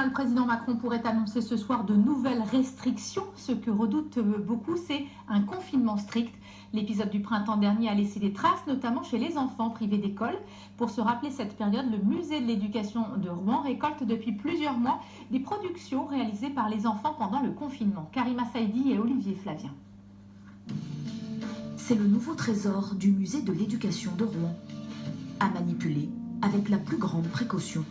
le président Macron pourrait annoncer ce soir de nouvelles restrictions. Ce que redoutent beaucoup, c'est un confinement strict. L'épisode du printemps dernier a laissé des traces, notamment chez les enfants privés d'école. Pour se rappeler cette période, le musée de l'éducation de Rouen récolte depuis plusieurs mois des productions réalisées par les enfants pendant le confinement. Karima Saïdi et Olivier Flavien. C'est le nouveau trésor du musée de l'éducation de Rouen. À manipuler avec la plus grande précaution.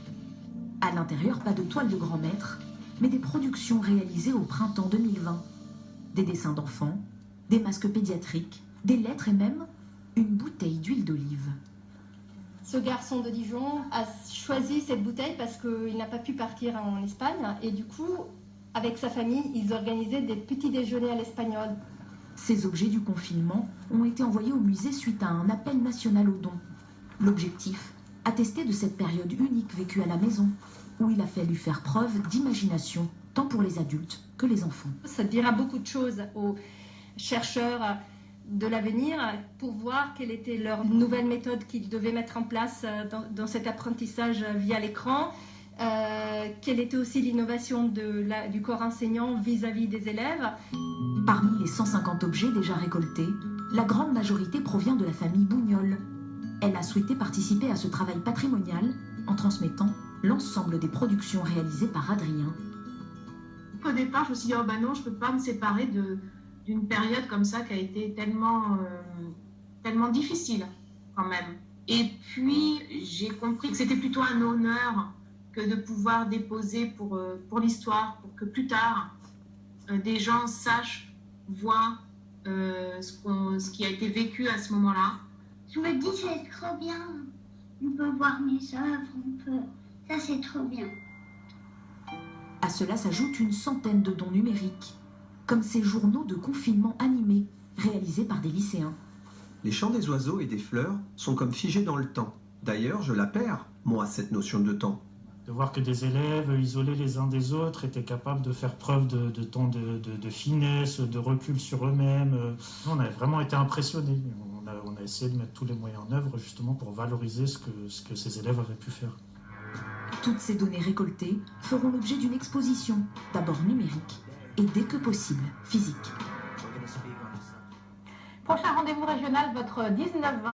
À l'intérieur, pas de toile de grand maître, mais des productions réalisées au printemps 2020. Des dessins d'enfants, des masques pédiatriques, des lettres et même une bouteille d'huile d'olive. Ce garçon de Dijon a choisi cette bouteille parce qu'il n'a pas pu partir en Espagne et du coup, avec sa famille, ils organisaient des petits déjeuners à l'espagnol. Ces objets du confinement ont été envoyés au musée suite à un appel national aux dons. L'objectif, attester de cette période unique vécue à la maison, où il a fallu faire preuve d'imagination, tant pour les adultes que les enfants. Ça dira beaucoup de choses aux chercheurs de l'avenir pour voir quelle était leur nouvelle méthode qu'ils devaient mettre en place dans cet apprentissage via l'écran. Quelle était aussi l'innovation du corps enseignant vis-à-vis des élèves. Parmi les 150 objets déjà récoltés, la grande majorité provient de la famille Bougnol. Elle a souhaité participer à ce travail patrimonial en transmettant l'ensemble des productions réalisées par Adrien. Au départ, je me suis dit, oh ben non, je ne peux pas me séparer d'une période comme ça qui a été tellement difficile quand même. Et puis, j'ai compris que c'était plutôt un honneur que de pouvoir déposer pour l'histoire, pour que plus tard, des gens sachent, voient ce qui a été vécu à ce moment-là. Je me dis, c'est trop bien. On peut voir mes œuvres, ça c'est trop bien. À cela s'ajoute une centaine de dons numériques, comme ces journaux de confinement animés, réalisés par des lycéens. Les chants des oiseaux et des fleurs sont comme figés dans le temps. D'ailleurs, je la perds, moi, cette notion de temps. De voir que des élèves isolés les uns des autres étaient capables de faire preuve de finesse, de recul sur eux-mêmes. On a vraiment été impressionnés. On a essayé de mettre tous les moyens en œuvre justement pour valoriser ce que ces élèves avaient pu faire. Toutes ces données récoltées feront l'objet d'une exposition, d'abord numérique et dès que possible physique. Prochain rendez-vous régional, votre 19-20.